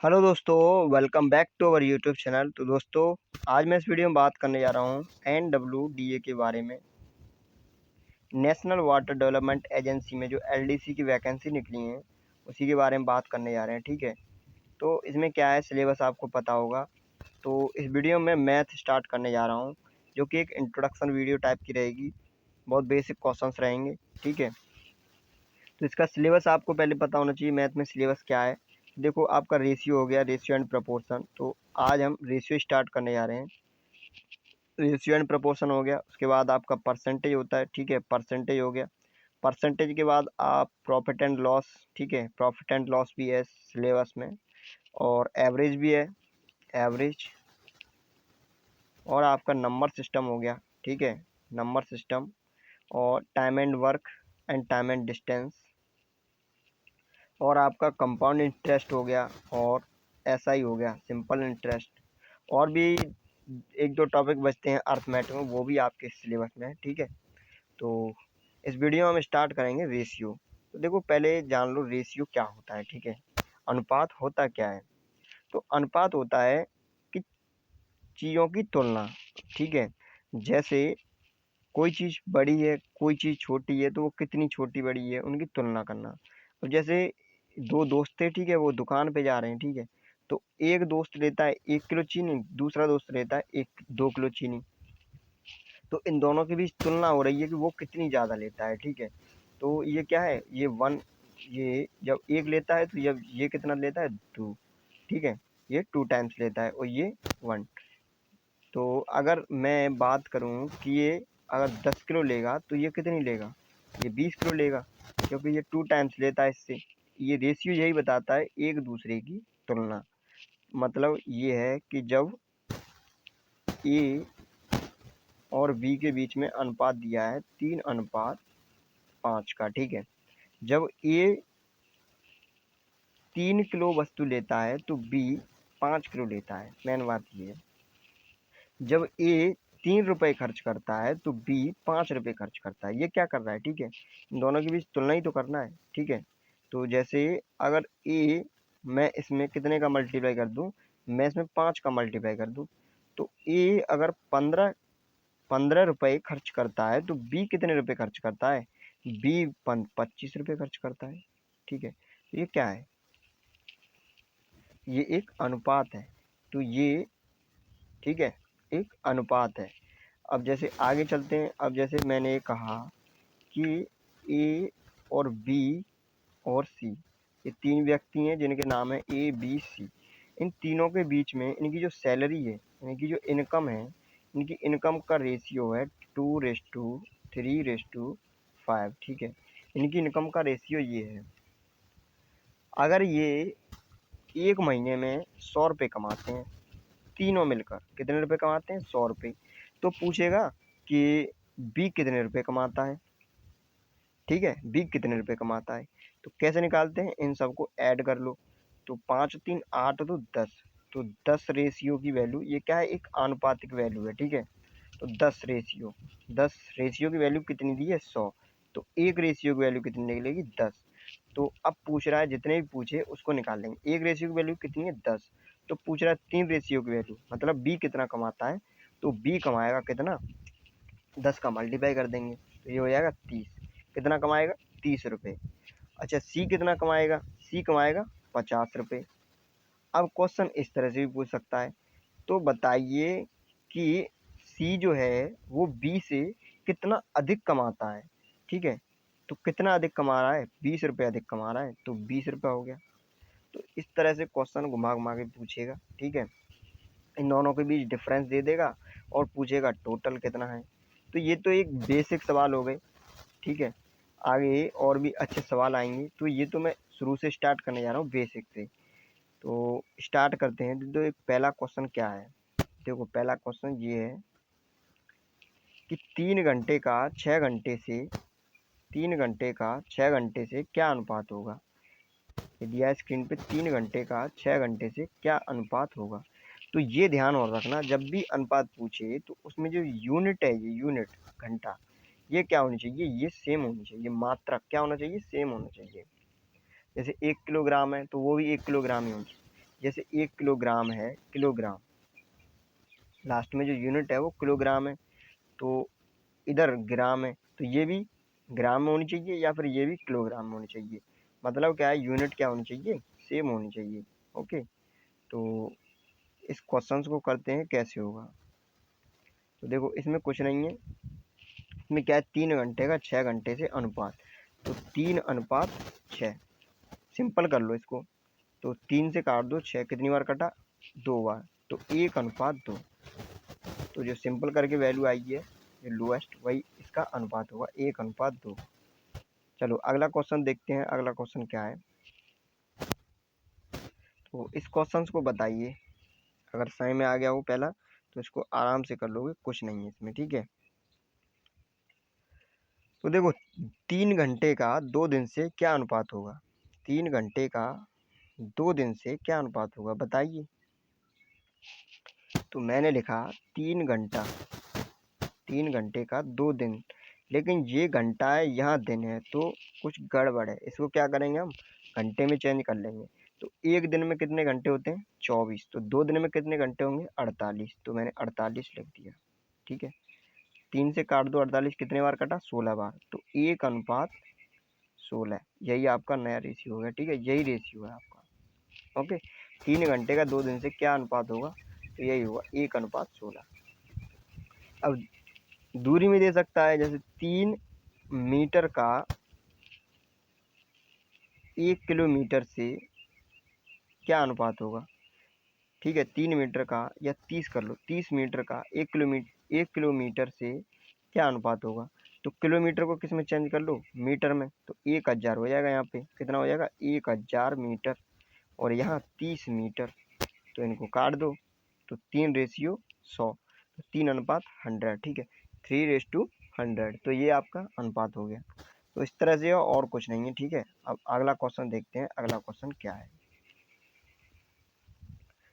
Hello दोस्तों, welcome back to our YouTube channel. तो दोस्तों, आज मैं इस वीडियो में बात करने जा रहा हूँ NWDA के बारे में। नेशनल वाटर डेवलपमेंट एजेंसी में जो LDC की वैकेंसी निकली हैं उसी के बारे में बात करने जा रहे हैं। ठीक है, तो इसमें क्या है, सिलेबस आपको पता होगा। तो इस वीडियो में मैथ स्टार्ट करने जा रहा हूँ, जो कि एक इंट्रोडक्शन वीडियो टाइप की रहेगी। बहुत बेसिक क्वेश्चंस रहेंगे। ठीक है, तो इसका सिलेबस आपको पहले पता होना चाहिए। मैथ में सिलेबस क्या है, देखो आपका रेशियो हो गया, रेशियो एंड प्रपोर्शन। तो आज हम रेशियो स्टार्ट करने जा रहे हैं। रेशियो एंड प्रपोर्शन हो गया, उसके बाद आपका परसेंटेज होता है। ठीक है, परसेंटेज हो गया। परसेंटेज के बाद आप प्रॉफिट एंड लॉस। ठीक है, प्रॉफिट एंड लॉस भी है सिलेबस में, और एवरेज भी है, एवरेज। और आपका नंबर सिस्टम हो गया। ठीक है, नंबर सिस्टम, और time and work and time and distance, और आपका कंपाउंड इंटरेस्ट हो गया, और SI हो गया, सिंपल इंटरेस्ट। और भी एक दो टॉपिक बचते हैं अर्थमेटिक में, वो भी आपके सिलेबस में है। ठीक है, तो इस वीडियो में हम स्टार्ट करेंगे रेशियो। तो देखो, पहले जान लो रेशियो क्या होता है। ठीक है, अनुपात होता क्या है। तो अनुपात होता है कि चीज़ों की तुलना। ठीक है, जैसे कोई चीज़ बड़ी है, कोई चीज़ छोटी है, तो वो कितनी छोटी बड़ी है उनकी तुलना करना। अब जैसे दो दोस्त थे, ठीक है, वो दुकान पे जा रहे हैं। ठीक है, तो एक दोस्त लेता है 1 किलो चीनी, दूसरा दोस्त लेता है 2 किलो चीनी। तो इन दोनों के बीच तुलना हो रही है कि वो कितनी ज़्यादा लेता है। ठीक है, तो ये क्या है, ये वन, ये जब एक लेता है तो जब ये कितना लेता है, 2। ठीक है, ये 2 टाइम्स लेता है, और ये 1। तो अगर मैं बात करूं कि ये अगर 10 किलो लेगा तो ये कितनी लेगा, ये 20 किलो लेगा, क्योंकि ये 2 टाइम्स लेता है इससे। ये रेशियो यही बताता है, एक दूसरे की तुलना। मतलब ये है कि जब ए और बी के बीच में अनुपात दिया है 3:5 का। ठीक है, जब ए 3 किलो वस्तु लेता है तो बी 5 किलो लेता है। मेन बात ये है, जब ए 3 रुपए खर्च करता है तो बी 5 रुपए खर्च करता है। ये क्या कर रहा है, ठीक है, इन दोनों के बीच तुलना ही तो करना है। ठीक है, तो जैसे अगर ए, मैं इसमें कितने का मल्टीप्लाई कर दूं, मैं इसमें 5 का मल्टीप्लाई कर दूं, तो ए अगर 15 रुपए खर्च करता है तो बी कितने रुपए खर्च करता है, बी 25 रुपए खर्च करता है। ठीक है, तो ये क्या है, ये एक अनुपात है। तो ये, ठीक है, एक अनुपात है। अब जैसे आगे चलते हैं। अब जैसे मैंने कहा कि ए और बी और सी, ये 3 व्यक्ति हैं जिनके नाम है ABC। इन तीनों के बीच में इनकी जो सैलरी है, इनकी जो इनकम है, इनकी इनकम का रेशियो है 2:3:5। ठीक है, इनकी इनकम का रेशियो ये है। अगर ये एक महीने में 100 रुपये कमाते हैं, तीनों मिलकर कितने रुपए कमाते हैं, 100 रुपये, तो पूछेगा कि बी कितने रुपए कमाता है। ठीक है, बी कितने रुपए कमाता है। तो कैसे निकालते हैं, इन सबको ऐड कर लो। तो 5 3 8 तो 10। तो 10 रेशियो की वैल्यू, ये क्या है, एक आनुपातिक वैल्यू है। ठीक है, तो 10 रेशियो की वैल्यू कितनी दी है, 100। तो एक रेशियो की वैल्यू कितनी निकलेगी, 10। तो अब पूछ रहा है, जितने भी पूछे उसको निकाल लेंगे। एक रेशियो की वैल्यू कितनी है, 10। तो पूछ रहा है 3 रेशियो की वैल्यू, मतलब बी कितना कमाता है। तो बी कमाएगा कितना, 10 का मल्टीप्लाई कर देंगे तो ये हो जाएगा 30। कितना कमाएगा, 30 रुपये। अच्छा, सी कितना कमाएगा, सी कमाएगा 50 रुपये। अब क्वेश्चन इस तरह से भी पूछ सकता है, तो बताइए कि सी जो है वो बी से कितना अधिक कमाता है। ठीक है, तो कितना अधिक कमा रहा है, 20 रुपये अधिक कमा रहा है, तो 20 रुपये हो गया। तो इस तरह से क्वेश्चन घुमा घुमा के पूछेगा। ठीक है, इन दोनों के बीच डिफरेंस दे देगा और पूछेगा टोटल कितना है। तो ये तो एक बेसिक सवाल हो गए। ठीक है, आगे और भी अच्छे सवाल आएंगे। तो ये तो मैं शुरू से स्टार्ट करने जा रहा हूँ, बेसिक से। तो स्टार्ट करते हैं। तो एक पहला क्वेश्चन क्या है, देखो पहला क्वेश्चन ये है कि 3 घंटे का 6 घंटे से, 3 घंटे का 6 घंटे से क्या अनुपात होगा। ये दिया है स्क्रीन पे, 3 घंटे का 6 घंटे से क्या अनुपात होगा। तो ये ध्यान और रखना, जब भी अनुपात पूछे तो उसमें जो यूनिट है, ये यूनिट घंटा, ये क्या होनी चाहिए, ये सेम होनी चाहिए। मात्रा क्या होना चाहिए, सेम होना चाहिए। जैसे 1 किलोग्राम है तो वो भी 1 किलोग्राम ही होनी चाहिए। जैसे 1 किलोग्राम है, किलोग्राम, लास्ट में जो यूनिट है वो किलोग्राम है, तो इधर ग्राम है, तो ये भी ग्राम में होनी चाहिए या फिर ये भी किलोग्राम में होनी चाहिए। मतलब क्या है, यूनिट क्या होनी चाहिए, सेम होनी चाहिए। ओके, तो इस क्वेश्चंस को करते हैं कैसे होगा। तो देखो इसमें कुछ नहीं है, इसमें क्या है, 3 घंटे का 6 घंटे से अनुपात, तो 3:6, सिंपल कर लो इसको। तो 3 से काट दो, 6 कितनी बार कटा, 2 बार, तो 1:2। तो जो सिंपल करके वैल्यू आई है, जो लोएस्ट, वही इसका अनुपात होगा, 1:2। चलो अगला क्वेश्चन देखते हैं, अगला क्वेश्चन क्या है। तो इस क्वेश्चन को बताइए, अगर सही में आ गया हो पहला तो इसको आराम से कर लोगे, कुछ नहीं है इसमें, ठीक है। तो देखो 3 घंटे का 2 दिन से क्या अनुपात होगा, 3 घंटे का 2 दिन से क्या अनुपात होगा बताइए। तो मैंने लिखा 3 घंटा, 3 घंटे का 2 दिन, लेकिन ये घंटा है, यहाँ दिन है, तो कुछ गड़बड़ है। इसको क्या करेंगे हम, घंटे में चेंज कर लेंगे। तो एक दिन में कितने घंटे होते हैं, 24, तो 2 दिन में कितने घंटे होंगे, 48, तो मैंने 48 लिख दिया, ठीक है। 3 से काट दो, 48 कितने बार कटा, 16 बार, तो 1:16, यही आपका नया रेशियो होगा, ठीक है, यही रेशियो है आपका। ओके, 3 घंटे का 2 दिन से क्या अनुपात होगा, तो यही होगा 1:16। अब दूरी में दे सकता है, जैसे 3 मीटर का 1 किलोमीटर से क्या अनुपात होगा, ठीक है। 3 मीटर का, या 30 कर लो, 30 मीटर का 1 किलोमीटर से क्या अनुपात होगा। तो किलोमीटर को किस में चेंज कर लो, मीटर में, तो 1000 हो जाएगा, यहाँ पे कितना हो जाएगा, 1000 मीटर, और यहाँ 30 मीटर, तो इनको काट दो, तो 3:100, तो 3:100, ठीक है, 3:100, तो ये आपका अनुपात हो गया। तो इस तरह से, और कुछ नहीं है, ठीक है। अब अगला क्वेश्चन देखते हैं, अगला क्वेश्चन क्या है।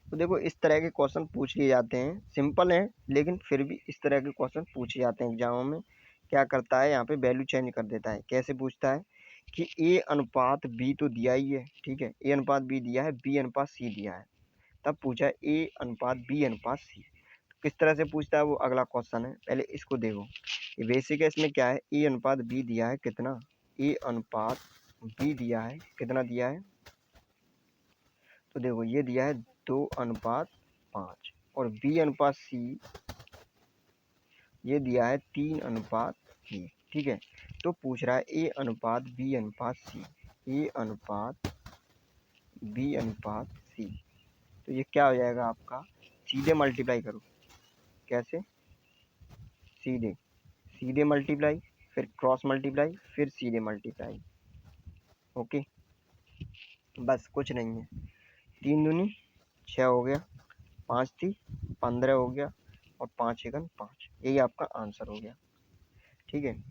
तो देखो इस तरह के क्वेश्चन पूछ लिए जाते हैं, सिंपल हैं लेकिन फिर भी इस तरह के क्वेश्चन पूछे जाते हैं एग्जामों में। क्या करता है, यहाँ पे वैल्यू चेंज कर देता है। कैसे पूछता है कि ए अनुपात बी तो दिया ही है, ठीक है, ए अनुपात बी दिया है, बी अनुपात सी दिया है, तब पूछा है ए अनुपात बी अनुपात सी। तो किस तरह से पूछता है वो अगला क्वेश्चन है, पहले इसको देखो। ये बेसिक है, इसमें क्या है, ए अनुपात बी दिया है कितना, ए अनुपात बी दिया है कितना दिया है, तो देखो ये दिया है 2:5, और बी अनुपात सी ये दिया है 3:1, ठीक है। तो पूछ रहा है ए अनुपात बी अनुपात सी, ए अनुपात बी अनुपात सी, तो ये क्या हो जाएगा आपका, सीधे मल्टीप्लाई करो, कैसे, सीधे, सीधे मल्टीप्लाई, फिर क्रॉस मल्टीप्लाई, फिर सीधे मल्टीप्लाई। ओके, बस कुछ नहीं है, 3 दूनी 6 हो गया, 5 थी 15 हो गया, और 5 एकम 5, यही आपका आंसर हो गया, ठीक है।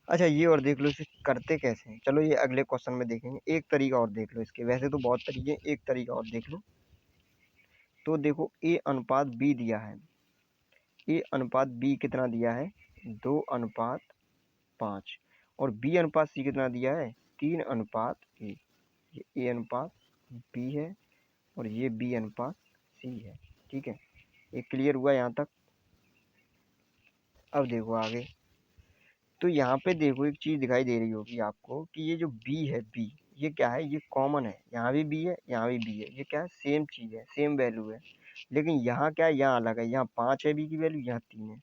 अच्छा ये और देख लो इसे करते कैसे हैं, चलो ये अगले क्वेश्चन में देखेंगे। एक तरीका और देख लो इसके, वैसे तो बहुत तरीके, एक तरीका और देख लो। तो देखो ए अनुपात बी दिया है, ए अनुपात बी कितना दिया है, 2:5, और बी अनुपात सी कितना दिया है, 3:1। ये ए अनुपात बी है, और ये बी अनुपात सी है, ठीक है। ये क्लियर हुआ यहाँ तक। अब देखो आगे, तो यहाँ पे देखो एक चीज़ दिखाई दे रही होगी आपको कि ये जो b है, b ये क्या है, ये कॉमन है, यहाँ भी b है, यहाँ भी b है, ये क्या है, सेम चीज़ है, सेम वैल्यू है। लेकिन यहाँ क्या है, यहाँ अलग है, यहाँ 5 है b की वैल्यू, यहाँ 3 है।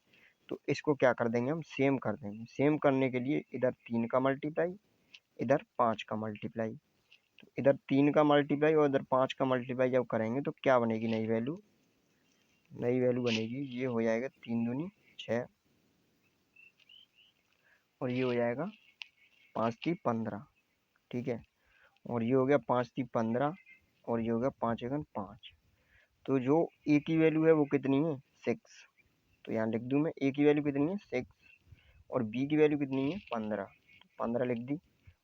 तो इसको क्या कर देंगे हम, सेम कर देंगे। सेम करने के लिए इधर 3 का मल्टीप्लाई, इधर 5 का मल्टीप्लाई, तो इधर 3 का मल्टीप्लाई और इधर 5 का मल्टीप्लाई जब करेंगे तो क्या बनेगी, नई वैल्यू, नई वैल्यू बनेगी, ये हो जाएगा 3 दूनी 6, और ये हो जाएगा 5 × 15, ठीक है। और ये हो गया 5 × 15, और ये हो गया 5 × 5। तो जो ए की वैल्यू है वो कितनी है, 6, तो यहाँ लिख दूँ मैं, ए की वैल्यू कितनी है 6, और बी की वैल्यू कितनी है 15, तो 15 लिख दी,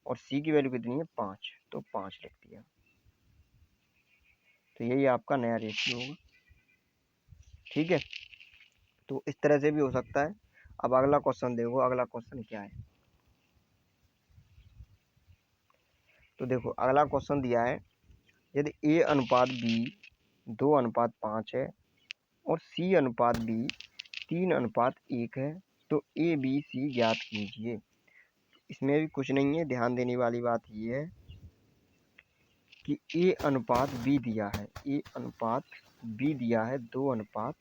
और सी की वैल्यू कितनी है 5, तो 5 लिख दिया। तो यही आपका नया रेशियो होगा, ठीक है। तो इस तरह से भी हो सकता है। अब अगला क्वेश्चन देखो, अगला क्वेश्चन क्या है। तो देखो अगला क्वेश्चन दिया है यदि ए अनुपात बी 2:5 है और सी अनुपात बी 3:1 है तो ए बी सी ज्ञात कीजिए। इसमें भी कुछ नहीं है, ध्यान देने वाली बात ये है कि ए अनुपात बी दिया है, ए अनुपात बी दिया है 2:5,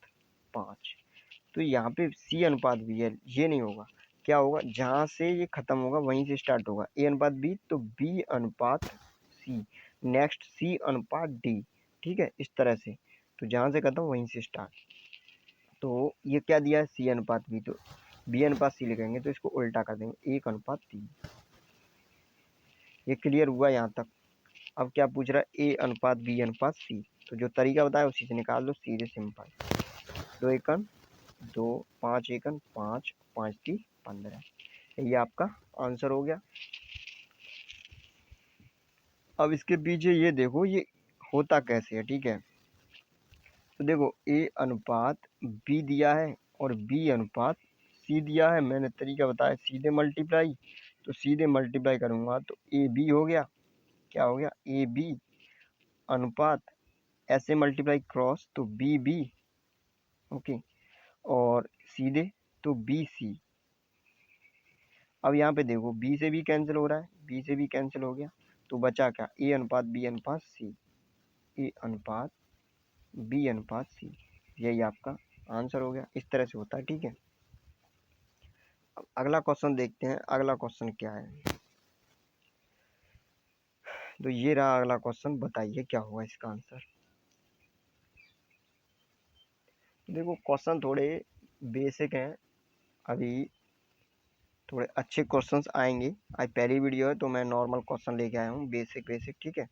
तो यहाँ पे सी अनुपात बी है, ये नहीं होगा। क्या होगा, जहाँ से ये खत्म होगा वहीं से स्टार्ट होगा। ए अनुपात बी तो बी अनुपात सी, नेक्स्ट सी अनुपात डी, ठीक है, इस तरह से। तो जहाँ से खत्म वहीं से स्टार्ट। तो ये क्या दिया है, सी अनुपात बी, तो बी अनुपात सी लिखेंगे तो इसको उल्टा कर देंगे, 1:3। ये क्लियर हुआ यहाँ तक। अब क्या पूछ रहा है, ए अनुपात बी अनुपात सी, तो जो तरीका बताया उसी से निकाल दो, सीधे सिंपल। 2 एकन 2, 5 एकन 5, 5 3 15, ये आपका आंसर हो गया। अब इसके पीछे ये देखो ये होता कैसे है, ठीक है। तो देखो ए अनुपात बी दिया है और बी अनुपात सी दिया है, मैंने तरीका बताया सीधे मल्टीप्लाई, तो सीधे मल्टीप्लाई करूँगा तो ए बी हो गया। क्या हो गया, ए बी अनुपात ऐसे मल्टीप्लाई क्रॉस तो बी बी, ओके, और सीधे तो बी सी। अब यहाँ पे देखो बी से भी कैंसिल हो रहा है, बी से भी कैंसिल हो गया, तो बचा क्या, ए अनुपात बी अनुपात सी, ए अनुपात बी अनुपात सी, यही आपका आंसर हो गया। इस तरह से होता है, ठीक है। अब अगला क्वेश्चन देखते हैं, अगला क्वेश्चन क्या है। तो ये रहा अगला क्वेश्चन, बताइए क्या होगा इसका आंसर। देखो क्वेश्चन थोड़े बेसिक हैं, अभी थोड़े अच्छे क्वेश्चंस आएंगे। आज पहली वीडियो है तो मैं नॉर्मल क्वेश्चन लेके आया हूँ, बेसिक बेसिक, ठीक है।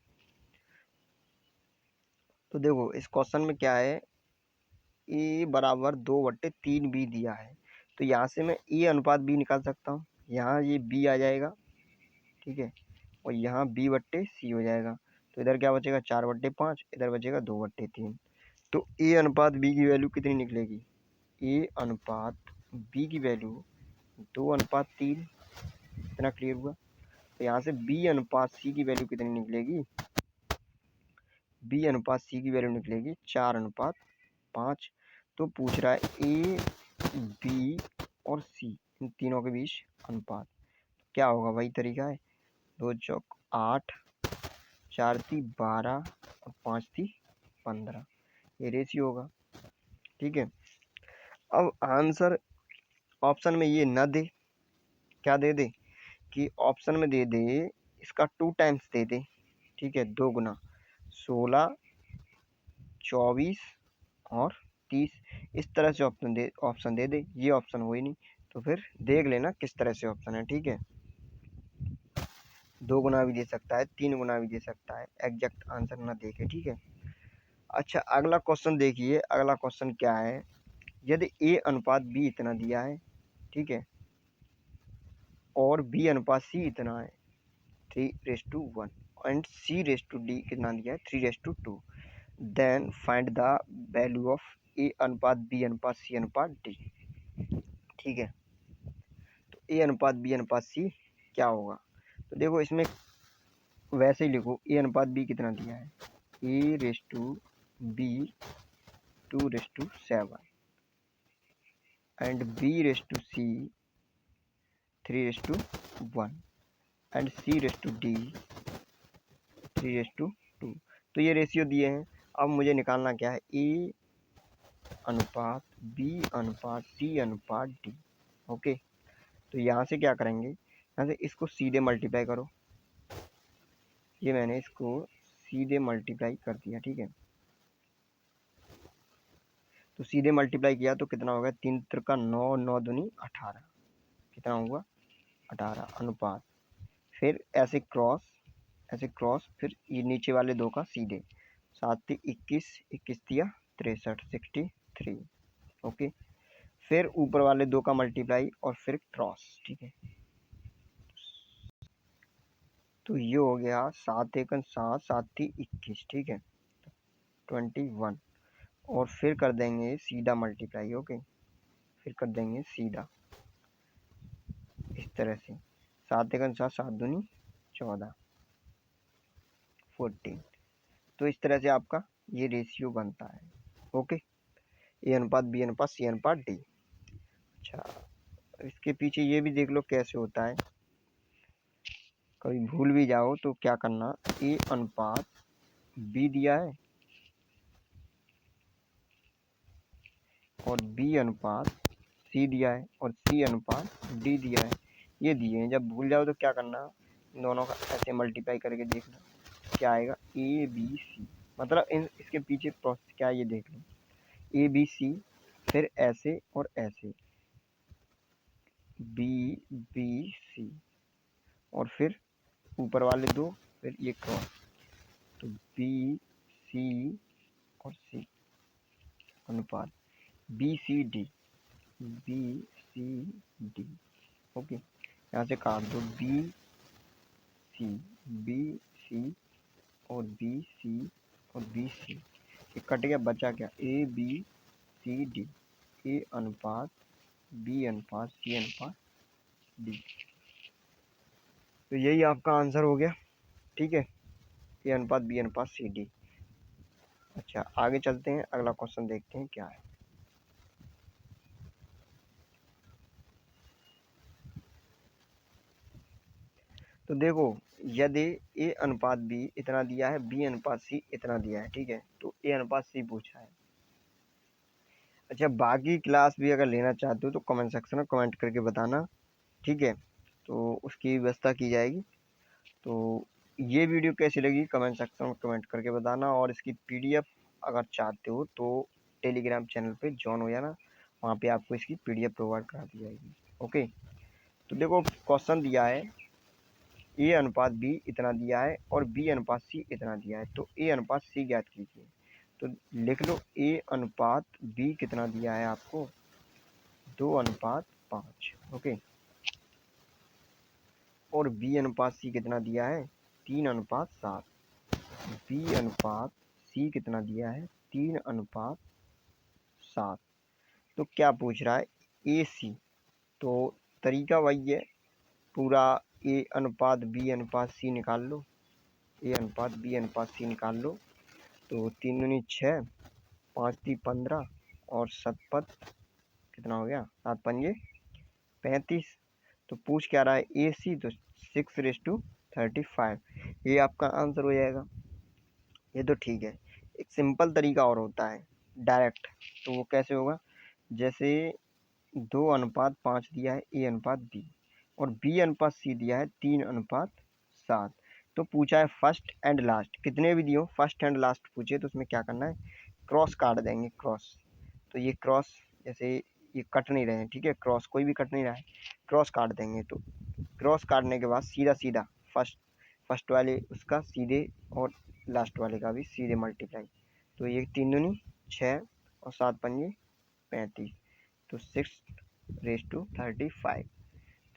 तो देखो इस क्वेश्चन में क्या है, ए बराबर 2/3 बी दिया है, तो यहाँ से मैं ए अनुपात बी निकाल सकता हूँ। यहाँ ये बी आ जाएगा, ठीक है, और यहाँ b/c हो जाएगा, तो इधर क्या बचेगा, 4/5, इधर बचेगा 2/3। तो ए अनुपात बी की वैल्यू कितनी निकलेगी, ए अनुपात बी की वैल्यू 2:3। इतना क्लियर हुआ। तो यहाँ से बी अनुपात सी की वैल्यू कितनी निकलेगी, बी अनुपात सी की वैल्यू निकलेगी 4:5। तो पूछ रहा है ए बी और सी इन तीनों के बीच अनुपात, क्या होगा, वही तरीका है, 2 चौक 8, 4 × 12 और 5 × 15, ये रेशियो होगा, ठीक है। अब आंसर ऑप्शन में ये ना दे, क्या दे दे कि ऑप्शन में दे दे इसका 2 टाइम्स दे दे, ठीक है, 2 गुना 16, 24 और 30, इस तरह से ऑप्शन दे दे। ये ऑप्शन हो ही नहीं, तो फिर देख लेना किस तरह से ऑप्शन है, ठीक है। 2 गुना भी दे सकता है, 3 गुना भी दे सकता है, एग्जैक्ट आंसर ना देखे, ठीक है। अच्छा अगला क्वेश्चन देखिए, अगला क्वेश्चन क्या है, यदि ए अनुपात बी इतना दिया है, ठीक है, और बी अनुपात सी इतना है 3:1 एंड C/D कितना दिया है 3:2, then find the value of A अनुपात बी अनुपात सी अनुपात डी, ठीक है। तो ए अनुपात बी अनुपात सी क्या होगा, तो देखो इसमें वैसे ही लिखो, ए अनुपात बी कितना दिया है, A/B 2:7 and B/C 3:1 and C/D 3:2। तो ये रेशियो दिए हैं। अब मुझे निकालना क्या है, ए अनुपात बी अनुपात सी अनुपात डी, ओके। तो यहाँ से क्या करेंगे, यहाँ से इसको सीधे मल्टीप्लाई करो, ये मैंने इसको सीधे मल्टीप्लाई कर दिया, ठीक है। तो सीधे मल्टीप्लाई किया तो कितना होगा, 3 × 9, 9 दूनी 18, कितना होगा 18 अनुपात, फिर ऐसे क्रॉस, फिर ये नीचे वाले दो का सीधे, 7 × 21, 21 × 63, 63, ओके। फिर ऊपर वाले दो का मल्टीप्लाई और फिर क्रॉस, ठीक है। तो ये हो गया 7 × 7, 7 × 21, ठीक है, 21, और फिर कर देंगे सीधा मल्टीप्लाई, ओके, फिर कर देंगे सीधा इस तरह से, 7 × 7, 7 दूनी 14, 14। तो इस तरह से आपका ये रेशियो बनता है। ओके, ए अनुपात बी अनुपात सी अनुपात डी। अच्छा, इसके पीछे ये भी देख लो कैसे होता है। कभी भूल भी जाओ तो क्या करना, ए अनुपात बी दिया है और बी अनुपात सी दिया है और सी अनुपात डी दिया है, ये दिए हैं। जब भूल जाओ तो क्या करना, दोनों का ऐसे मल्टीप्लाई करके देखना क्या आएगा, ए बी सी। मतलब इसके पीछे प्रोसेस क्या है ये देख लो, ए बी सी, फिर ऐसे और ऐसे, बी बी सी, और फिर ऊपर वाले दो, फिर ये क्रॉस, तो बी सी और सी अनुपात B C D, B C D. Okay, यहाँ से काट दो, बी सी, बी सी और बी सी और बी सी, ये कट गया, बचा क्या, ए बी सी डी, ए अनुपात बी अनुपात सी अनुपात डी। तो यही आपका आंसर हो गया। ठीक है, ए अनुपात बी अनुपात सी डी। अच्छा, आगे चलते हैं, अगला क्वेश्चन देखते हैं क्या है। तो देखो, यदि ए अनुपात बी इतना दिया है, बी अनुपात सी इतना दिया है, ठीक है, तो ए अनुपात सी पूछा है। अच्छा, बाकी क्लास भी अगर लेना चाहते हो तो कमेंट सेक्शन में कमेंट करके बताना, ठीक है, तो उसकी व्यवस्था की जाएगी। तो ये वीडियो कैसी लगी कमेंट सेक्शन में कमेंट करके बताना, और इसकी पीडीएफ अगर चाहते हो तो टेलीग्राम चैनल पे ज्वाइन हो जाना, वहाँ पे आपको इसकी पीडीएफ प्रोवाइड करा दी जाएगी। ओके, तो देखो क्वेश्चन दिया है, ए अनुपात बी इतना दिया है और बी अनुपात सी इतना दिया है, तो ए अनुपात सी ज्ञात कीजिए। तो लिख लो, ए अनुपात बी कितना दिया है आपको, 2:5। ओके, और बी अनुपात सी कितना दिया है, 3:7। बी अनुपात सी कितना दिया है, 3:7। तो क्या पूछ रहा है, ए सी। तो तरीका वही है, पूरा ए अनुपात बी अनुपात सी निकाल लो, ए अनुपात बी अनुपात सी निकाल लो। तो 3 दूनी 6, 5 ती 15 और 7 कितना हो गया, 7 पंजे 35। तो पूछ क्या रहा है, ए सी, तो 6:35, ये आपका आंसर हो जाएगा। ये तो ठीक है। एक सिंपल तरीका और होता है डायरेक्ट, तो वो कैसे होगा, जैसे 2:5 दिया है ए अनुपात बी और बी अनुपात सी दिया है 3:7। तो पूछा है फर्स्ट एंड लास्ट, कितने भी दियो फर्स्ट एंड लास्ट पूछे तो उसमें क्या करना है, क्रॉस काट देंगे, क्रॉस। तो ये क्रॉस, जैसे ये कट नहीं रहे हैं, ठीक है, क्रॉस कोई भी कट नहीं रहा है, क्रॉस काट देंगे। तो क्रॉस काटने के बाद सीधा सीधा फर्स्ट वाले उसका सीधे और लास्ट वाले का भी सीधे मल्टीप्लाई। तो ये 3 दूनी 6 और 7 पंजे 35, तो 6:35।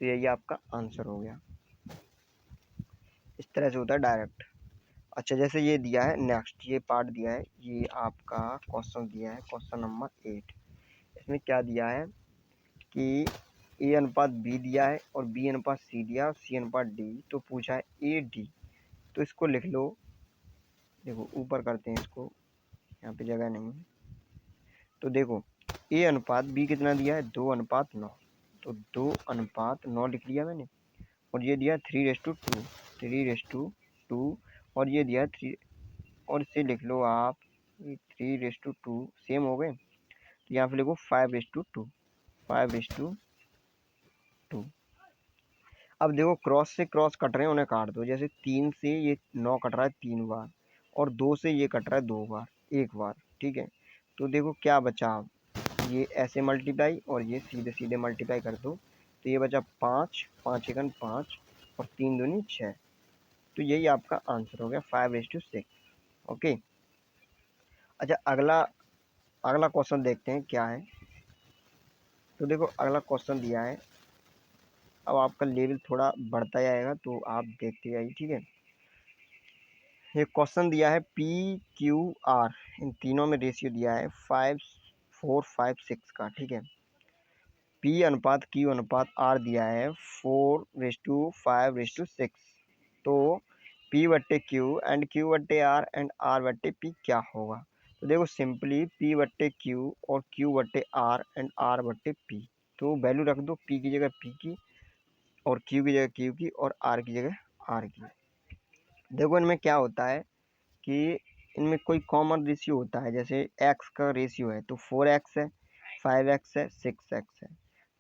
तो यही आपका आंसर हो गया। इस तरह से होता है डायरेक्ट। अच्छा, जैसे ये दिया है, नेक्स्ट ये पार्ट दिया है, ये आपका क्वेश्चन दिया है, क्वेश्चन नंबर 8। इसमें क्या दिया है कि ए अनुपात बी दिया है और बी अनुपात सी दिया और सी अनुपात डी, तो पूछा है ए डी। तो इसको लिख लो, देखो ऊपर करते हैं इसको, यहाँ पे जगह नहीं है। तो देखो, ए अनुपात बी कितना दिया है, 2:9, तो 2:9 लिख लिया मैंने, और ये दिया 3:2 और ये दिया 3, और इसे लिख लो आप 3:2 सेम हो गए। तो यहाँ पे लिखो 5:2, 5:2। अब देखो क्रॉस से क्रॉस कट रहे हैं, उन्हें काट दो। जैसे 3 से ये 9 कट रहा है 3 बार, और 2 से ये कट रहा है 2 बार, 1 बार, ठीक है। तो देखो क्या बचा, ये ऐसे मल्टीप्लाई और ये सीधे सीधे मल्टीप्लाई कर दो, तो ये बचा 5, 5 एकन 5 और 3 दूनी 6। तो यही आपका आंसर हो गया, 5:6। ओके। अच्छा, अगला अगला क्वेश्चन देखते हैं क्या है। तो देखो अगला क्वेश्चन दिया है, अब आपका लेवल थोड़ा बढ़ता जाएगा तो आप देखते जाइए, ठीक है। ये क्वेश्चन दिया है पी क्यू आर, इन तीनों में रेशियो दिया है 5, 4, 5, 6 का, ठीक है। पी अनुपात क्यू अनुपात आर दिया है 4:5:6। तो P बट्टे Q एंड Q बट्टे R एंड R बट्टे P क्या होगा। तो देखो सिंपली P बट्टे Q और Q बट्टे R एंड R बट्टे P, तो वैल्यू रख दो P की जगह P की और Q की जगह Q की और R की जगह R की। देखो इनमें क्या होता है कि इनमें कोई कॉमन रेशियो होता है, जैसे x का रेशियो है तो 4x है, 5x है, 6x है।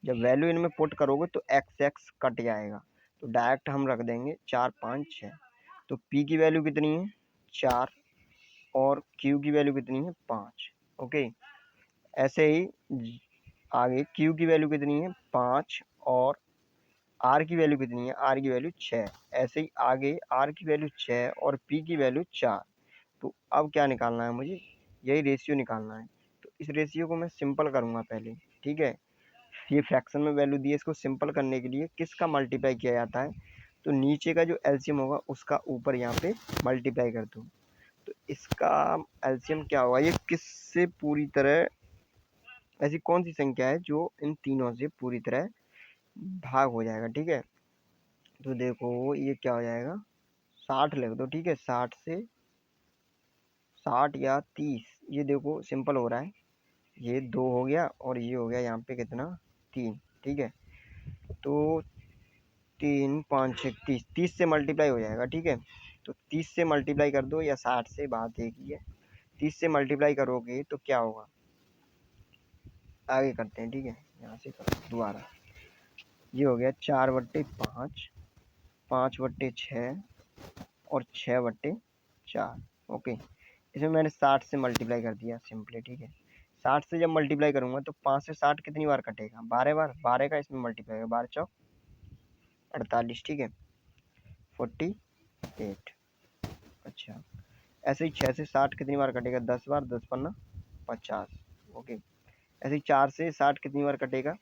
जब वैल्यू इनमें पुट करोगे तो x कट जाएगा, तो डायरेक्ट हम रख देंगे 4 5 6। तो p की वैल्यू कितनी है 4 और q की वैल्यू कितनी है 5। ओके, ऐसे ही आगे q की वैल्यू कितनी है 5 और r की वैल्यू कितनी है, r की वैल्यू 6। ऐसे ही आगे r की वैल्यू 6 और p की वैल्यू 4। तो अब क्या निकालना है मुझे, यही रेशियो निकालना है। तो इस रेशियो को मैं सिंपल करूँगा पहले, ठीक है। ये फ्रैक्शन में वैल्यू दी है, इसको सिंपल करने के लिए किसका मल्टीप्लाई किया जाता है, तो नीचे का जो एलसीएम होगा उसका ऊपर यहाँ पे मल्टीप्लाई कर दो। तो इसका एलसीएम क्या होगा, ये किससे पूरी तरह, ऐसी कौन सी संख्या है जो इन तीनों से पूरी तरह भाग हो जाएगा, ठीक है। तो देखो ये क्या हो जाएगा, 60 लिख दो, ठीक है। 60 से 60 या 30, ये देखो सिंपल हो रहा है, ये 2 हो गया और ये हो गया यहाँ पे कितना 3, ठीक है। तो 3 5 6 30, 30 से मल्टीप्लाई हो जाएगा, ठीक है। तो 30 से मल्टीप्लाई कर दो या 60 से, बात एक ही है। 30 से मल्टीप्लाई करोगे तो क्या होगा, आगे करते हैं, ठीक है। यहाँ से करो दोबारा, ये हो गया 4 बट्टे 5, 5 बट्टे 6 और 6 बट्टे 4। ओके, इसमें मैंने 60 से मल्टीप्लाई कर दिया सिंपली, ठीक है। 60 से जब मल्टीप्लाई करूंगा तो 5 से 60 कितनी बार कटेगा, 12 बार। 12 का इसमें मल्टीप्लाई है, 12 चौक 48, ठीक है, 48। अच्छा, ऐसे ही 6 से 60 कितनी बार कटेगा, 10 बार, 10 पन्ना 50। ओके, ऐसे ही 4 से 60 कितनी बार कटेगा,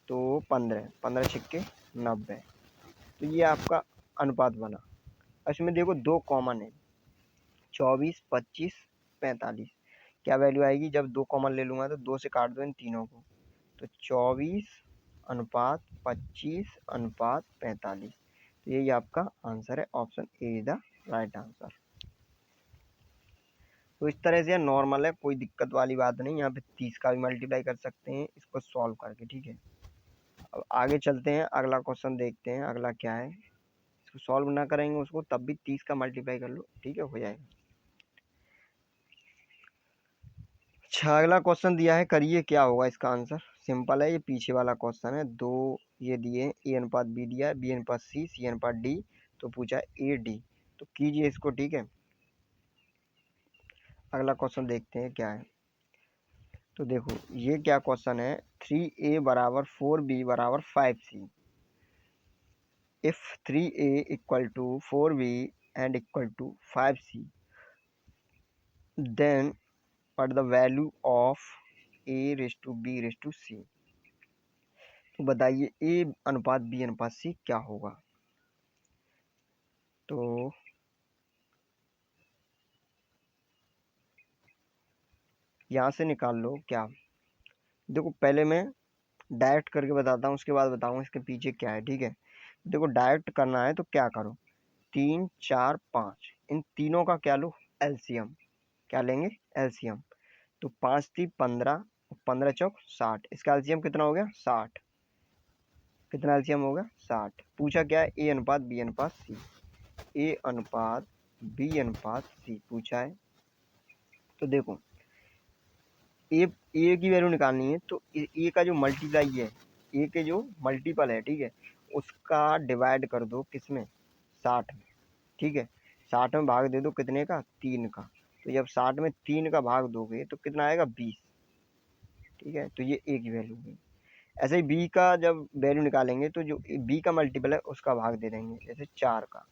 तो 15, 15 छिक्के 90। तो ये आपका अनुपात बना। इसमें देखो दो कॉमन है, 24 25 45। क्या वैल्यू आएगी, जब दो कॉमन ले लूँगा तो 2 से काट दो इन तीनों को, तो 24 अनुपात 25 अनुपात 45। तो यही आपका आंसर है, option A is the right answer. तो इस तरह से नॉर्मल है, कोई दिक्कत वाली बात नहीं। यहाँ पे 30 का भी मल्टीप्लाई कर सकते हैं इसको सॉल्व करके, ठीक है। अब आगे चलते हैं, अगला क्वेश्चन देखते हैं अगला क्या है। इसको सॉल्व ना करेंगे उसको तब भी 30 का मल्टीप्लाई कर लो, ठीक है, हो जाएगा। अच्छा, अगला क्वेश्चन दिया है, करिए क्या होगा इसका आंसर। सिंपल है, ये पीछे वाला क्वेश्चन है। दो ये दिए, ए अनुपात बी दिया है, बी अनुपात सी अनुपात डी, तो पूछा ए डी। तो कीजिए इसको, ठीक है। अगला क्वेश्चन देखते हैं क्या है। तो देखो ये क्या क्वेश्चन है, 3a बराबर 4b बराबर 5c। If 3a equal to 4b and equal to 5c, then what the value of a raise to b raise to c। तो बताइए a अनुपात b अनुपात c क्या होगा। तो यहाँ से निकाल लो क्या। देखो पहले मैं डायरेक्ट करके बताता हूँ, उसके बाद बताऊँगा इसके पीछे क्या है, ठीक है। देखो डायरेक्ट करना है तो क्या करो, 3 4 5 इन तीनों का क्या लो, एलसीएम। क्या लेंगे, एलसीएम। तो 5 3 15, 15 चौक 60। इसका एलसीएम कितना हो गया 60। कितना एलसीएम होगा 60। पूछा क्या है, ए अनुपात बी अनुपात सी। ए अनुपात बी अनुपात सी पूछा है। तो देखो ए की वैल्यू निकालनी है, तो ए का जो मल्टीप्लाई है, ए के जो मल्टीपल है, ठीक है, उसका डिवाइड कर दो किसमें, 60 में, ठीक है। 60 में भाग दे दो कितने का, 3 का। तो जब 60 में 3 का भाग दोगे तो कितना आएगा 20, ठीक है। तो ये ए की वैल्यू हुई। ऐसे ही बी का जब वैल्यू निकालेंगे तो जो बी का मल्टीपल है उसका भाग दे देंगे, जैसे 4 का,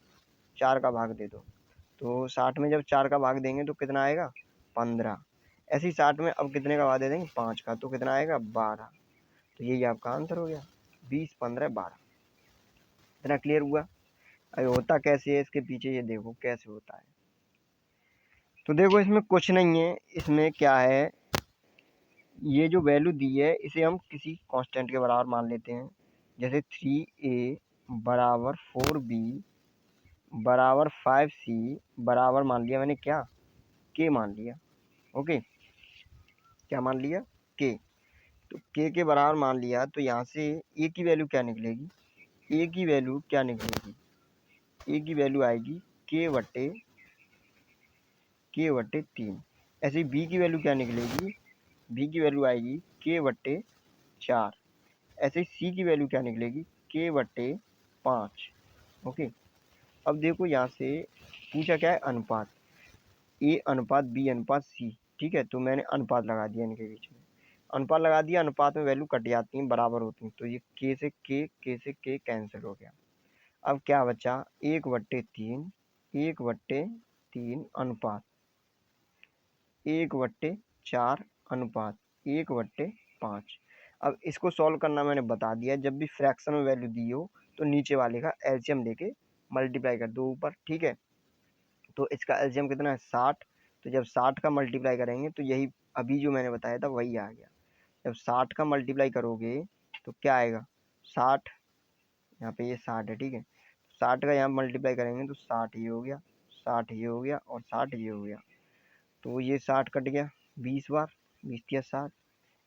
4 का भाग दे दो। तो 60 में जब 4 का भाग देंगे तो कितना आएगा 15। ऐसे ही 60 में अब कितने का भाग दे देंगे 5 का, तो कितना आएगा 12। तो यही आपका आंसर हो गया, 20 15 12। इतना क्लियर हुआ। अभी होता कैसे है इसके पीछे, ये देखो कैसे होता है। तो देखो इसमें कुछ नहीं है, इसमें क्या है, ये जो वैल्यू दी है इसे हम किसी कांस्टेंट के बराबर मान लेते हैं। जैसे 3a बराबर 4b बराबर 5C बराबर मान लिया मैंने क्या, के मान लिया। ओके, क्या मान लिया, के। तो के बराबर मान लिया, तो यहाँ से ए की वैल्यू क्या निकलेगी, ए की वैल्यू क्या निकलेगी, ए की वैल्यू आएगी के बटे 3। ऐसे ही बी की वैल्यू क्या निकलेगी, बी की वैल्यू आएगी के बटे 4। ऐसे ही सी की वैल्यू क्या निकलेगी, के बटे 5। ओके, अब देखो यहाँ से पूछा क्या है, अनुपात, ए अनुपात बी अनुपात सी। ठीक है, तो मैंने अनुपात लगा दिया इनके बीच में, अनुपात लगा दिया, अनुपात में वैल्यू कट जाती हैं, बराबर होती हैं, तो ये के से के कैंसिल हो गया। अब क्या बचा, 1/3, 1/3 अनुपात 1/4 अनुपात 1/5। अब इसको सॉल्व करना मैंने बता दिया, जब भी फ्रैक्शन में वैल्यू दी हो तो नीचे वाले का एलसीएम लेके मल्टीप्लाई कर दो ऊपर। ठीक है, तो इसका एलसीएम कितना है, 60। तो जब 60 का मल्टीप्लाई करेंगे तो यही अभी जो मैंने बताया था वही आ गया। जब 60 का मल्टीप्लाई करोगे तो क्या आएगा, 60, यहाँ पे ये 60 है। ठीक है, 60 का यहाँ मल्टीप्लाई करेंगे तो 60 ये हो गया, 60 ये हो गया और 60 ये हो गया। तो ये 60 कट गया 20 बार, 20 या 60।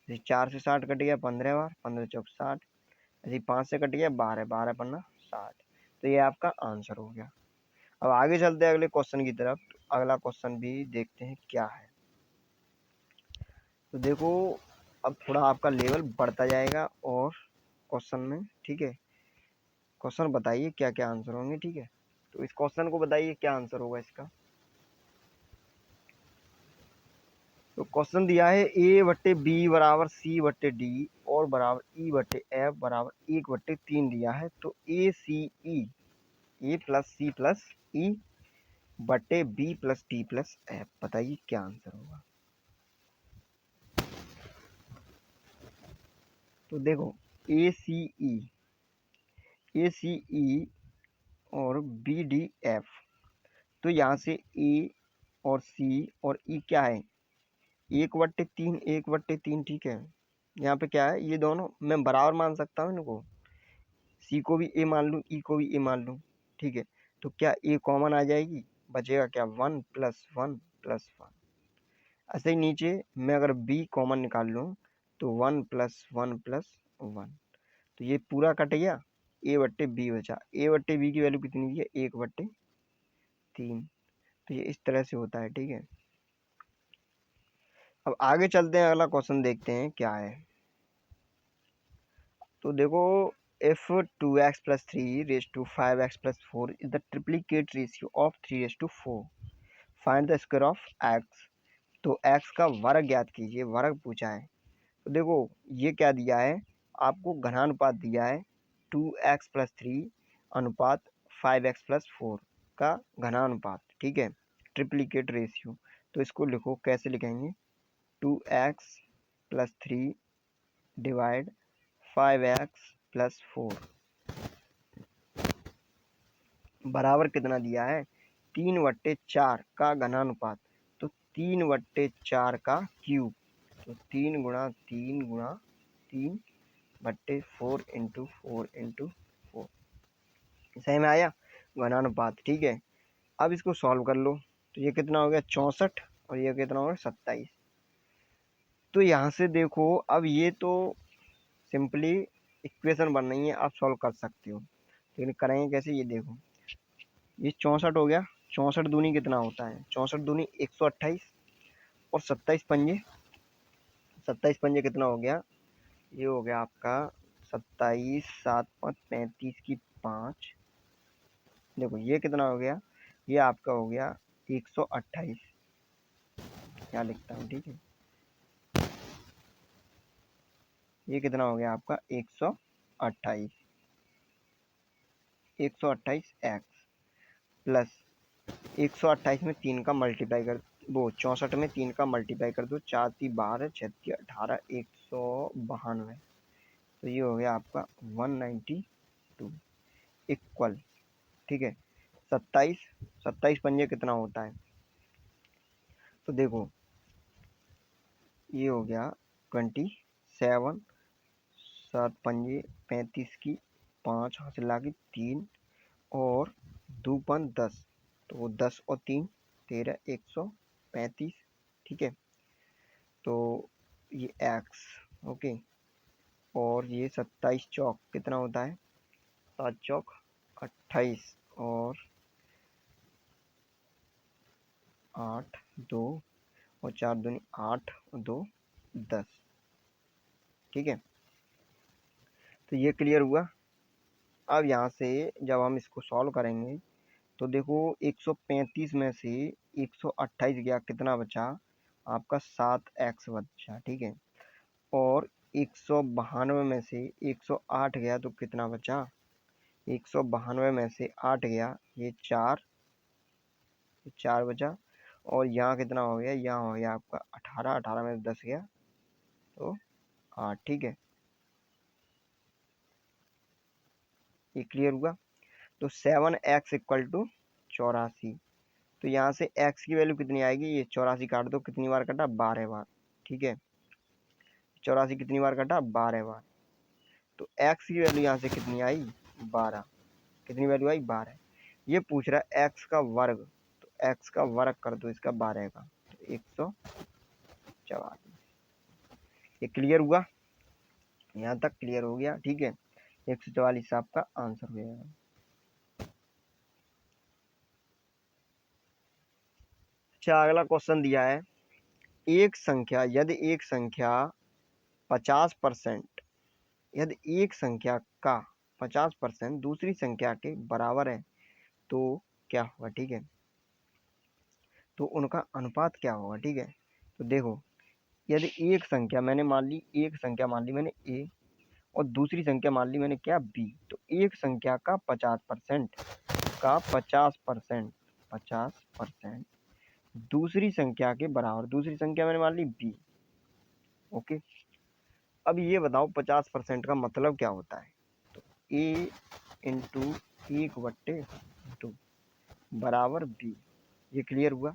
जैसे 4 से 60 कट गया 15 बार, 15 चौक 60। ऐसे 5 से कट गया 12, 12 पन्ना 60। तो ये आपका आंसर हो गया। अब आगे चलते हैं अगले क्वेश्चन की तरफ। तो अगला क्वेश्चन भी देखते हैं क्या है। तो देखो, अब थोड़ा आपका लेवल बढ़ता जाएगा और क्वेश्चन में। ठीक है, क्वेश्चन बताइए क्या क्या आंसर होंगे। ठीक है, तो इस क्वेश्चन को बताइए क्या आंसर होगा इसका। तो क्वेश्चन दिया है A/B बराबर C/D और बराबर E/F बराबर 1/3 दिया है। तो ACE, A plus C plus E बटे B plus D plus F, बताइए क्या आंसर होगा। तो देखो, ACE और BDF, तो यहाँ से A और C और E क्या है, 1/3 1/3। ठीक है, यहाँ पे क्या है, ये दोनों मैं बराबर मान सकता हूँ इनको, सी को भी ए मान लूँ, ई को भी ए मान लूँ। ठीक है, तो क्या ए कॉमन आ जाएगी, बचेगा क्या, 1+1+1। ऐसे ही नीचे मैं अगर बी कॉमन निकाल लूँ तो 1+1+1। तो ये पूरा कट गया, ए बट्टे बी बचा। ए बट्टे बी की वैल्यू कितनी है, 1/3। तो ये इस तरह से होता है। ठीक है, अब आगे चलते हैं, अगला क्वेश्चन देखते हैं क्या है। तो देखो, if 2x plus 3 raised to 5x plus 4 is the triplicate ratio of 3 raised to 4, find the square of x। तो x का वर्ग ज्ञात कीजिए, वर्ग पूछा है। तो देखो, ये क्या दिया है आपको, घनानुपात दिया है 2x plus 3 अनुपात 5x plus 4 का घनानुपात। ठीक है, ट्रिप्लीकेट रेशियो। तो इसको लिखो, कैसे लिखेंगे, 2x plus 3 divide 5x plus 4 बराबर कितना दिया है, 3/4 का घनानुपात। तो 3/4 का क्यूब, तो 3 × 3 × 3/4 × 4 × 4। सही में आया घनानुपात। ठीक है, अब इसको सॉल्व कर लो। तो ये कितना हो गया, 64 और ये कितना हो गया, 27। तो यहाँ से देखो, अब ये तो सिंपली इक्वेशन बन रही है, आप सॉल्व कर सकते हो, लेकिन करेंगे कैसे, ये देखो, ये 64 हो गया, 64 दूनी कितना होता है, 64 दूनी 128 और 27 पंजे कितना हो गया, ये हो गया आपका 27 7 5 35 की 5। देखो ये कितना हो गया, ये आपका हो गया 128। क्या लिखता हूँ, ठीक है, ये कितना हो गया आपका 128, 128x प्लस 128 में 3 का मल्टीप्लाई कर, वो 64 में 3 का मल्टीप्लाई कर दो, 4 × 3 12 6 × 18 192। तो ये हो गया आपका 192 इक्वल। ठीक है, 27 पंजे कितना होता है, तो देखो ये हो गया 27, 7 पंजे 35 की 5 हासिल लाके 3 और 2 5 10, तो 10 और 3 13, 135, ठीक है। तो ये x, ओके। और ये 27 चौक कितना होता है, 7 चौक 28, और 8 2 और 4 दूनी 8 और 2 10, ठीक है। तो ये क्लियर हुआ। अब यहाँ से जब हम इसको सॉल्व करेंगे तो देखो 135 में से 128 गया, कितना बचा आपका 7x बचा, ठीक है। और 192 में से 108 गया तो कितना बचा, 192 में से 8 गया, ये 4 बचा। और यहाँ कितना हो गया, यहाँ हो गया आपका 18, 18 में से 10 गया तो 8, ठीक है। ये क्लियर हुआ। तो 7x इक्वल टू 84। तो यहाँ से x की वैल्यू कितनी आएगी, ये 84 काट दो, कितनी बार कटा, 12 बार, ठीक है। 84 कितनी बार कटा, 12 बार। तो x की वैल्यू यहाँ से कितनी आई, 12। कितनी वैल्यू आई, 12। ये पूछ रहा है x का वर्ग, तो x का वर्ग कर दो इसका 12 का, तो 144। ये क्लियर हुआ, यहाँ तक क्लियर हो गया, ठीक है। 144 आपका आंसर हो जाएगा। अच्छा, अगला क्वेश्चन दिया है, एक संख्या यदि एक संख्या 50%, यदि एक संख्या का 50% दूसरी संख्या के बराबर है तो क्या होगा, ठीक है। तो उनका अनुपात क्या होगा, ठीक है। तो देखो, यदि एक संख्या मैंने मान ली, एक संख्या मान ली मैंने a, और दूसरी संख्या मान ली मैंने क्या, b। तो एक संख्या का 50% का 50%, 50% दूसरी संख्या के बराबर, दूसरी संख्या मैंने मान ली b, ओके। अब ये बताओ 50% का मतलब क्या होता है, तो a इंटू 1/2 बराबर b। ये क्लियर हुआ।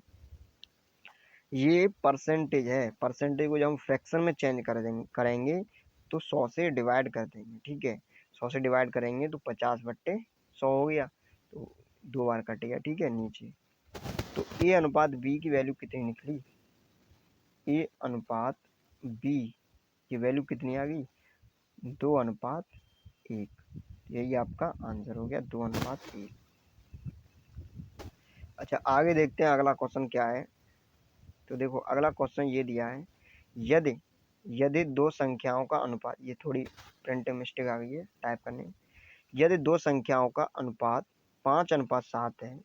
ये परसेंटेज है, परसेंटेज को जब हम फ्रैक्शन में चेंज करेंगे तो 100 से डिवाइड कर देंगे, ठीक है। 100 से डिवाइड करेंगे तो 50/100 हो गया, तो 2 बार कटेगा, ठीक है, नीचे। तो a अनुपात b की वैल्यू कितनी निकली, a अनुपात b की वैल्यू कितनी आ गई, 2:1। यही आपका आंसर हो गया, 2:1। अच्छा, आगे देखते हैं अगला क्वेश्चन क्या है। तो देखो, अगला क्वेश्चन ये दिया है, यदि यदि दो संख्याओं का अनुपात, ये थोड़ी प्रिंटिंग मिस्टेक आ गई है टाइप करने में। यदि दो संख्याओं का अनुपात 5:7 है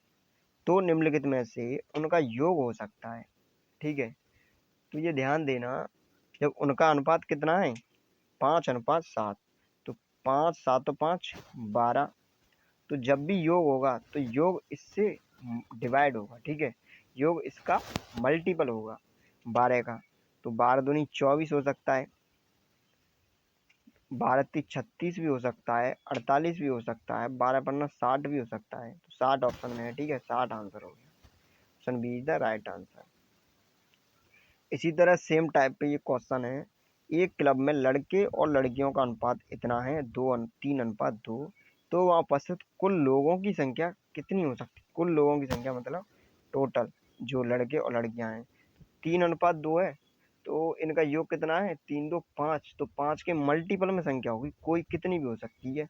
तो निम्नलिखित में से उनका योग हो सकता है, ठीक है। तो ये ध्यान देना, जब उनका अनुपात कितना है, 5:7, तो 5 7 5 12। तो जब भी योग होगा तो योग इससे डिवाइड होगा, ठीक है। योग इसका मल्टीपल होगा 12 का। तो 12 दूनी 24 हो सकता है, 12 3 36 भी हो सकता है, 48 भी हो सकता है, 12 पन्ना 60 भी हो सकता है। तो 60 ऑप्शन में है, ठीक है, 60 आंसर हो गया। Option B is the right answer. इसी तरह सेम टाइप पे ये क्वेश्चन है, एक क्लब में लड़के और लड़कियों का अनुपात इतना है 3:2, तो वहाँ उपस्थित कुल लोगों की संख्या कितनी हो सकती है। कुल लोगों की संख्या मतलब टोटल जो लड़के और लड़कियां हैं, 3:2 है, तो इनका योग कितना है, 3 2 5। तो 5 के मल्टीपल में संख्या होगी, कोई कितनी भी हो सकती है।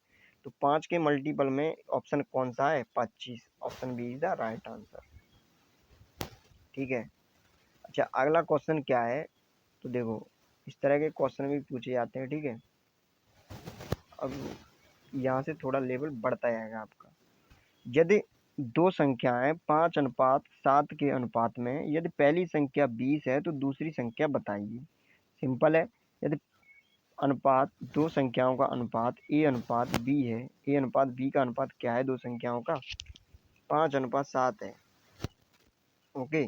तो 5 के मल्टीपल में ऑप्शन कौन सा है, 25। Option B is the right answer, ठीक है। अच्छा, अगला क्वेश्चन क्या है, तो देखो इस तरह के क्वेश्चन भी पूछे जाते हैं, ठीक है। अब यहाँ से थोड़ा लेवल बढ़ता जाएगा आपका। यदि दो संख्याएं 5:7 के अनुपात में, यदि पहली संख्या 20 है तो दूसरी संख्या बताइए। सिंपल है, यदि अनुपात दो संख्याओं का अनुपात a अनुपात b है, a अनुपात b का अनुपात क्या है दो संख्याओं का, 5:7 है, ओके।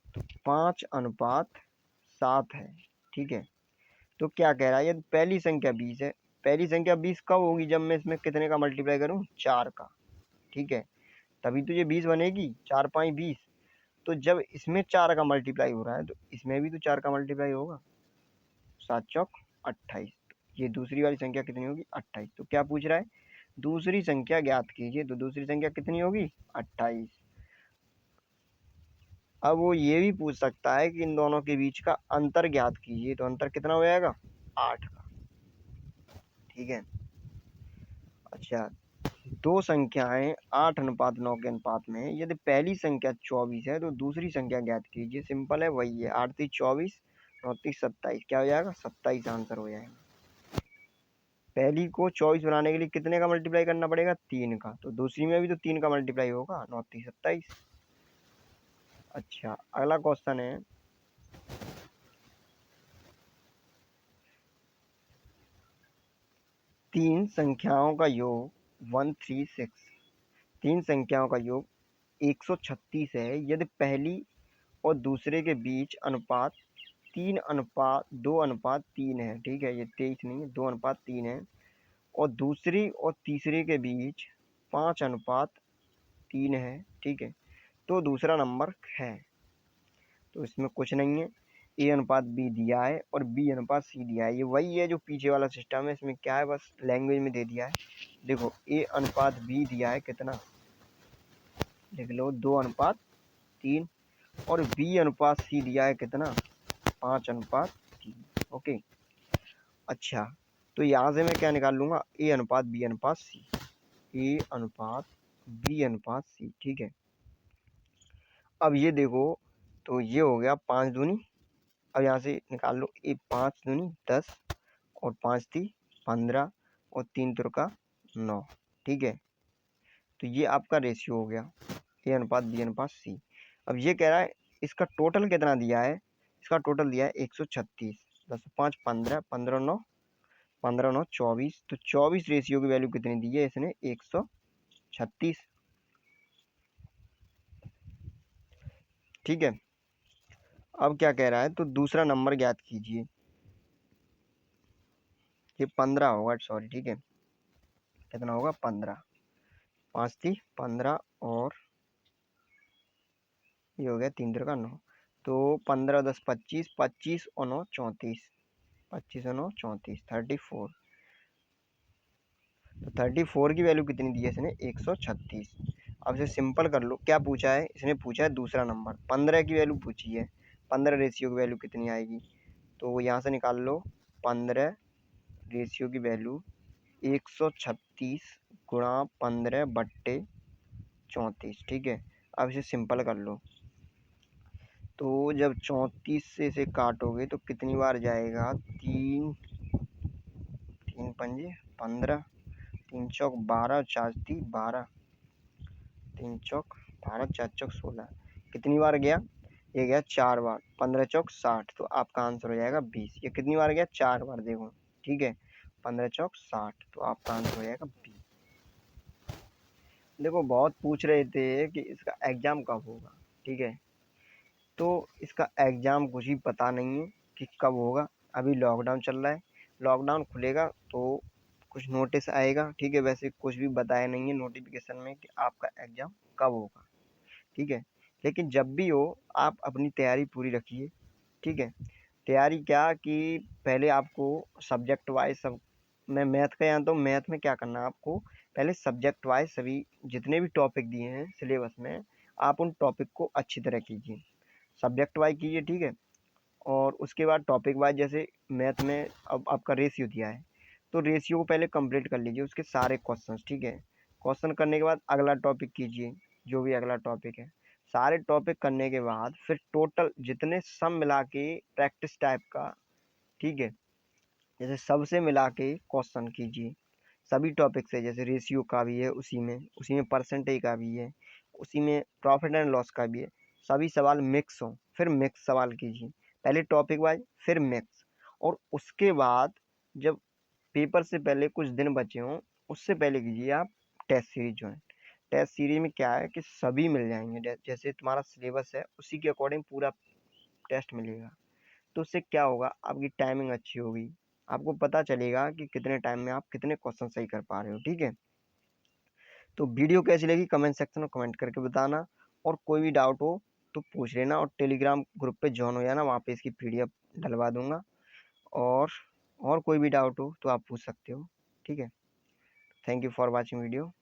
तो 5:7 है, ठीक है। तो क्या कह रहा है, यदि पहली संख्या 20 है, पहली संख्या 20 कब होगी, जब मैं इसमें कितने का मल्टीप्लाई करूं, 4 का, ठीक है। तभी तो ये 20 बनेगी, 4 5 20। तो जब इसमें 4 का मल्टीप्लाई हो रहा है तो इसमें भी तो 4 का मल्टीप्लाई होगा, 7 चौक 28। ये दूसरी वाली संख्या कितनी होगी, 28। तो क्या पूछ रहा है, दूसरी संख्या ज्ञात कीजिए। तो दूसरी संख्या कितनी होगी? 28। अब वो ये भी पूछ सकता है कि इन दोनों के बीच का अंतर ज्ञात कीजिए। तो अंतर कितना हो जाएगा? 8 का। ठीक है। अच्छा, दो संख्याएं 8:9 के अनुपात में हैं। यदि पहली संख्या 24 है तो दूसरी संख्या ज्ञात कीजिए। सिंपल है, वही है। 8 3 24, 9 3 27, क्या हो जाएगा? 27 आंसर हो जाएगा। पहली को 24 बनाने के लिए कितने का मल्टीप्लाई करना पड़ेगा? 3 का। तो दूसरी में भी तो 3 का मल्टीप्लाई होगा। 9 3 27। अच्छा, अगला क्वेश्चन है, तीन संख्याओं का योग 136, तीन संख्याओं का योग 136 है। यदि पहली और दूसरे के बीच अनुपात 2:3 है। ठीक है, ये 23 नहीं है, 2:3 है। और दूसरी और तीसरे के बीच 5:3 है। ठीक है, तो दूसरा नंबर है। तो इसमें कुछ नहीं है, ए अनुपात बी दिया है और बी अनुपात सी दिया है। ये वही है जो पीछे वाला सिस्टम है। इसमें क्या है, बस लैंग्वेज में दे दिया है। देखो, ए अनुपात बी दिया है कितना, लिख लो 2:3, और बी अनुपात सी दिया है कितना, 5:3। ओके। अच्छा, तो यहाँ से मैं क्या निकाल लूंगा? ए अनुपात बी अनुपात सी, ए अनुपात बी अनुपात सी। ठीक है, अब ये देखो, तो ये हो गया 5 दूनी। अब यहाँ से निकाल लो, ए 5 दूनी 10, और 5 ती 15, और 3 तुरका 9। ठीक है, तो ये आपका रेशियो हो गया, ए अनुपात बी अनुपात सी। अब ये कह रहा है इसका टोटल कितना दिया है? इसका टोटल दिया है 136। 10 5 15, 15 9, 15 9 24। तो 24 रेशियो की वैल्यू कितनी दी है इसने? 136। ठीक है, अब क्या कह रहा है? तो दूसरा नंबर ज्ञात कीजिए। ये 15 होगा, सॉरी। ठीक है, कितना होगा? 15। 5 थी 15, और ये हो गया 3 का 9। तो 15 10 25, 25 और 9 34, 25 और 9 34, 34। तो 34 की वैल्यू कितनी दी है इसने? 136। अब इसे सिंपल कर लो। क्या पूछा है इसने? पूछा है दूसरा नंबर, 15 की वैल्यू पूछी है। 15 रेशियो की वैल्यू कितनी आएगी? तो यहाँ से निकाल लो। 15 रेशियो की वैल्यू 136 गुणा 15/34। ठीक है, अब इसे सिंपल कर लो। तो जब 34 से इसे काटोगे तो कितनी बार जाएगा? 3 3 पंजे 15, 3 चौक 12, 4 ती 12, 3 चौक 12, 4 चौक 16। कितनी बार गया? ये गया 4 बार। 15 चौक 60। तो आपका आंसर हो जाएगा 20। ये कितनी बार गया? 4 बार। देखो, ठीक है, 15 चौक 60, तो आपका आंसर हो जाएगा 20। देखो, बहुत पूछ रहे थे कि इसका एग्जाम कब होगा। ठीक है, तो इसका एग्ज़ाम कुछ ही पता नहीं है कि कब होगा। अभी लॉकडाउन चल रहा है, लॉकडाउन खुलेगा तो कुछ नोटिस आएगा। ठीक है, वैसे कुछ भी बताया नहीं है नोटिफिकेशन में कि आपका एग्ज़ाम कब होगा। ठीक है, लेकिन जब भी हो आप अपनी तैयारी पूरी रखिए। ठीक है, तैयारी क्या कि पहले आपको सब्जेक्ट वाइज सब, मैं मैथ का जानता हूँ। मैथ में क्या करना है आपको? पहले सब्जेक्ट वाइज सभी जितने भी टॉपिक दिए हैं सिलेबस में, आप उन टॉपिक को अच्छी तरह कीजिए। सब्जेक्ट वाइज कीजिए। ठीक है, और उसके बाद टॉपिक वाइज, जैसे मैथ में अब आपका रेशियो दिया है, तो रेशियो को पहले कंप्लीट कर लीजिए उसके सारे क्वेश्चंस। ठीक है, क्वेश्चन करने के बाद अगला टॉपिक कीजिए, जो भी अगला टॉपिक है। सारे टॉपिक करने के बाद फिर टोटल जितने सम मिला के प्रैक्टिस टाइप का, ठीक है, जैसे सबसे मिला के क्वेश्चन कीजिए सभी टॉपिक से। जैसे रेशियो का भी है, उसी में परसेंटेज का भी है, उसी में प्रॉफिट एंड लॉस का भी है। सभी सवाल मिक्स हों, फिर मिक्स सवाल कीजिए। पहले टॉपिक वाइज, फिर मिक्स। और उसके बाद जब पेपर से पहले कुछ दिन बचे हों, उससे पहले कीजिए आप test series join. Test series में क्या है कि सभी मिल जाएंगे। जैसे तुम्हारा सिलेबस है उसी के अकॉर्डिंग पूरा टेस्ट मिलेगा। तो उससे क्या होगा? आपकी टाइमिंग अच्छी होगी, आपको पता चलेगा कि कितने टाइम में आप कितने क्वेश्चन सही कर पा रहे हो। ठीक है, तो वीडियो कैसी लगी कमेंट सेक्शन में कमेंट करके बताना, और कोई भी डाउट हो तो पूछ लेना, और टेलीग्राम ग्रुप पे ज्वाइन हो जाना, वहाँ पे इसकी पीडीएफ डलवा दूंगा। और कोई भी डाउट हो तो आप पूछ सकते हो। ठीक है। Thank you for watching video.